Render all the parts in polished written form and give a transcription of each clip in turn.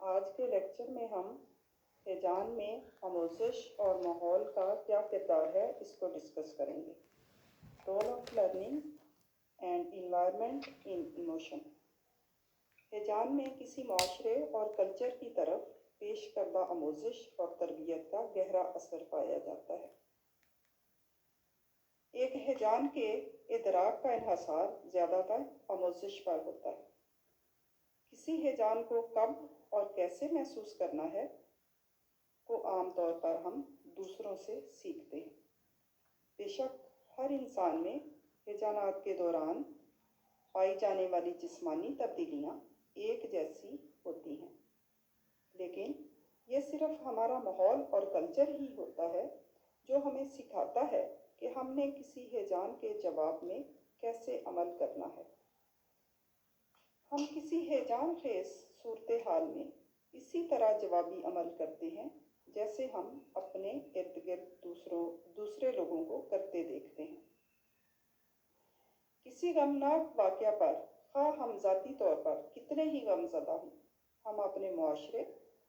آج کے لیکچر میں ہم ہیجان میں آموزش اور ماحول کا کیا کردار ہے اس کو ڈسکس کریں گے۔ Role of learning and environment in emotion. ہیجان میں کسی معاشرے اور کلچر کی طرف پیش کردہ آموزش اور تربیت کا گہرا اثر پایا جاتا ہے۔ ایک ہیجان کے ادراک کا انحصار زیادہ تر آموزش پر ہوتا ہے۔ کسی ہیجان کو کب اور کیسے محسوس کرنا ہے کو عام طور پر ہم دوسروں سے سیکھتے ہیں۔ بے شک ہر انسان میں ہیجانات کے دوران پائی جانے والی جسمانی تبدیلیاں ایک جیسی ہوتی ہیں، لیکن یہ صرف ہمارا ماحول اور کلچر ہی ہوتا ہے جو ہمیں سکھاتا ہے کہ ہم نے کسی ہیجان کے جواب میں کیسے عمل کرنا ہے۔ ہم کسی ہیجان خیز صورتحال میں اسی طرح جوابی عمل کرتے ہیں جیسے ہم اپنے ارد گرد دوسرے لوگوں کو کرتے دیکھتے ہیں۔ کسی غمناک واقعہ پر خواہ ہم ذاتی طور پر کتنے ہی غم زدہ ہوں، ہم اپنے معاشرے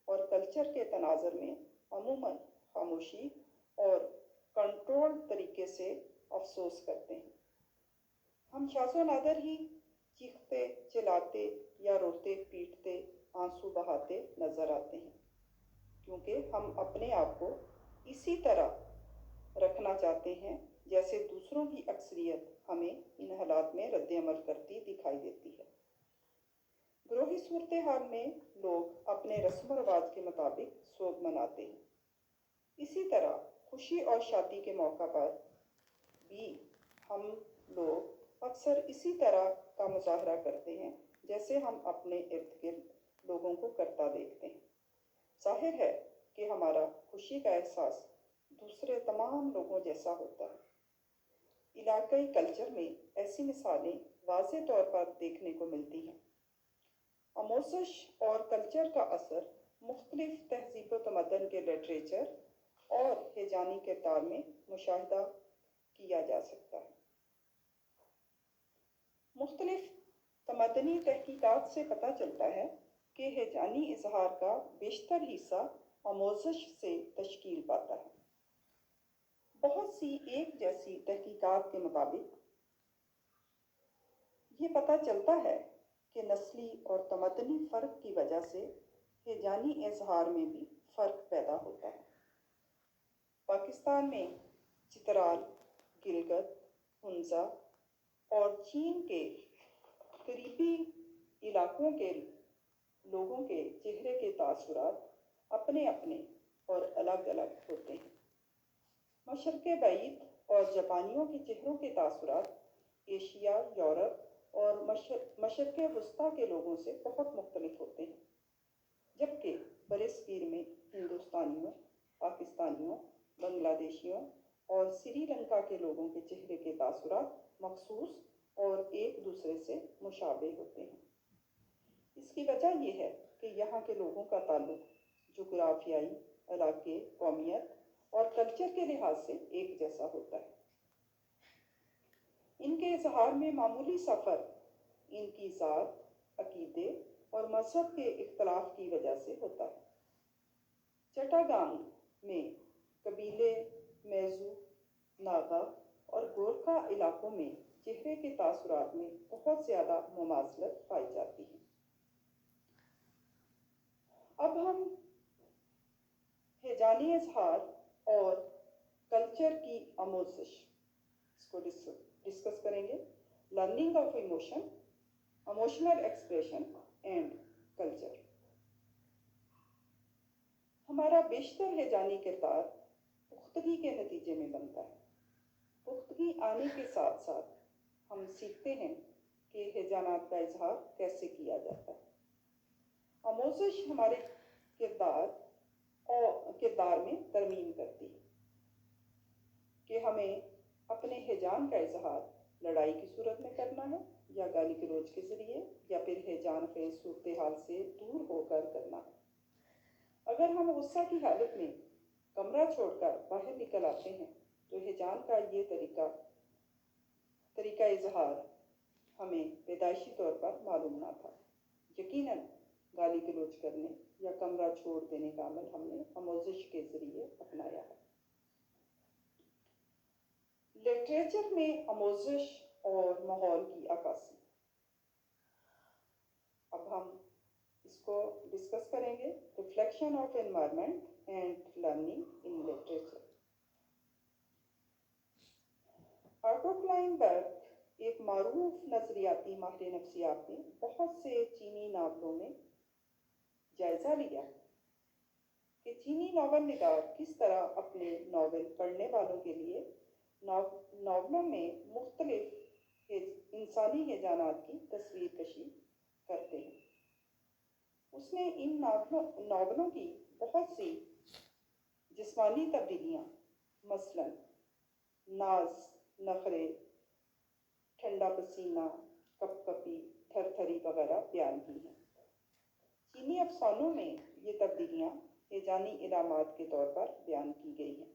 اور کلچر کے تناظر میں عموماً خاموشی اور کنٹرول طریقے سے افسوس کرتے ہیں۔ ہم شاذ و نادر ہی چیختے چلاتے یا روتے پیٹتے آنسو بہاتے نظر آتے ہیں، کیونکہ ہم اپنے آپ کو اسی طرح رکھنا چاہتے ہیں جیسے دوسروں کی اکثریت ہمیں ان حالات میں رد عمل کرتی دکھائی دیتی ہے۔ گروہی صورتحال میں لوگ اپنے رسم و رواج کے مطابق سوگ مناتے ہیں۔ اسی طرح خوشی اور شادی کے موقع پر بھی ہم لوگ اکثر اسی طرح کا مظاہرہ کرتے ہیں جیسے ہم اپنے ارد گرد لوگوں کو کرتا دیکھتے ہیں۔ ظاہر ہے کہ ہمارا خوشی کا احساس دوسرے تمام لوگوں جیسا ہوتا ہے۔ علاقائی کلچر میں ایسی مثالیں واضح طور پر دیکھنے کو ملتی ہیں۔ آموزش اور کلچر کا اثر مختلف تہذیب و تمدن کے لٹریچر اور ہیجانی کردار میں مشاہدہ کیا جا سکتا ہے۔ مختلف تمدنی تحقیقات سے پتہ چلتا ہے کہ ہیجانی اظہار کا بیشتر حصہ آموزش سے تشکیل پاتا ہے۔ بہت سی ایک جیسی تحقیقات کے مطابق یہ پتہ چلتا ہے کہ نسلی اور تمدنی فرق کی وجہ سے ہیجانی اظہار میں بھی فرق پیدا ہوتا ہے۔ پاکستان میں چترال، گلگت، ہنزا اور چین کے قریبی علاقوں کے لوگوں کے چہرے کے تاثرات اپنے اپنے اور الگ الگ ہوتے ہیں۔ مشرق بعید اور جاپانیوں کے چہروں کے تاثرات ایشیا، یورپ اور مشرق وسطیٰ کے لوگوں سے بہت مختلف ہوتے ہیں، جبکہ برصغیر میں ہندوستانیوں، پاکستانیوں، بنگلہ دیشیوں اور سری لنکا کے لوگوں کے چہرے کے تاثرات مخصوص اور ایک دوسرے سے مشابہ ہوتے ہیں۔ اس کی وجہ یہ ہے کہ یہاں کے لوگوں کا تعلق جغرافیائی، علاقے، قومیت اور کلچر کے لحاظ سے ایک جیسا ہوتا ہے۔ ان کے اظہار میں معمولی سا فرق ان کی ذات، عقیدے اور مذہب کے اختلاف کی وجہ سے ہوتا ہے۔ چٹاگانگ میں قبیلے میزو، ناگا اور گورکھا علاقوں میں چہرے کے تاثرات میں بہت زیادہ مماثلت پائی جاتی ہے۔ اب ہم ہیجانی اظہار اور کلچر کی آموزش اس کو ڈسکس کریں گے۔ Learning of emotion, emotional expression and culture. ہمارا بیشتر ہیجانی کردار پختگی کے نتیجے میں بنتا ہے۔ پختگی آنے کے ساتھ ساتھ ہم سیکھتے ہیں کہ ہیجانات کا اظہار کیسے کیا جاتا ہے۔ آموزش ہمارے کردار میں ترمیم کرتی ہے کہ ہمیں اپنے ہیجان کا اظہار لڑائی کی صورت میں کرنا ہے یا گالی گلوچ کے ذریعے یا پھر ہیجان خیز صورتحال سے دور ہو کر کرنا ہے۔ اگر ہم غصہ کی حالت میں کمرہ چھوڑ کر باہر نکل آتے ہیں تو ہیجان کا یہ طریقہ اظہار ہمیں پیدائشی طور پر معلوم نہ تھا۔ یقیناً گالی گلوچ خاموش کرنے یا کمرہ چھوڑ دینے کا عمل ہم نے آموزش کے ذریعے اپنایا ہے۔ لٹریچر میں آموزش اور ماحول کی عکاسی، اب ہم اس کو ڈسکس کریں گے، reflection of environment and learning in literature. Otto Klineberg ایک معروف نظریاتی ماہر نفسیات نے بہت سے چینی ناولوں میں جائزہ لیا کہ چینی ناول نگار کس طرح اپنے ناول پڑھنے والوں کے لیے ناولوں میں مختلف انسانی ہیجانات کی تصویر کشی کرتے ہیں۔ اس نے ان ناولوں کی بہت سی جسمانی تبدیلیاں، مثلاً ناز، نخرے، ٹھنڈا پسینہ، کپ کپی، تھر تھری وغیرہ بیان کی ہیں۔ چینی افسانوں میں یہ تبدیلیاں ہیجانی علامات کے طور پر بیان کی گئی ہیں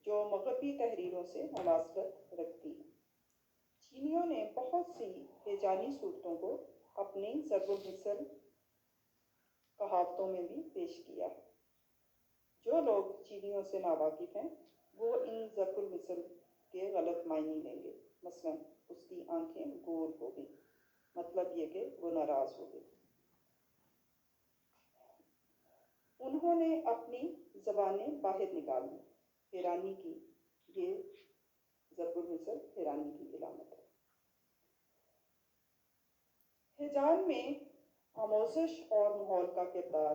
جو مغربی تحریروں سے مناسبت رکھتی ہیں۔ چینیوں نے بہت سی ہیجانی صورتوں کو اپنی ضرب المثل کہاوتوں میں بھی پیش کیا ہے۔ جو لوگ چینیوں سے ناواقف ہیں وہ ان ضرب المثل کے غلط معنی لیں گے، مثلاً اس کی آنکھیں گول ہو گئی، مطلب یہ کہ وہ ناراض ہو گئی۔ انہوں نے اپنی زبانیں باہر نکال لی، حیرانی کی، یہ ضرب المثل حیرانی کی علامت ہے۔ ہیجان میں آموزش اور ماحول کا کردار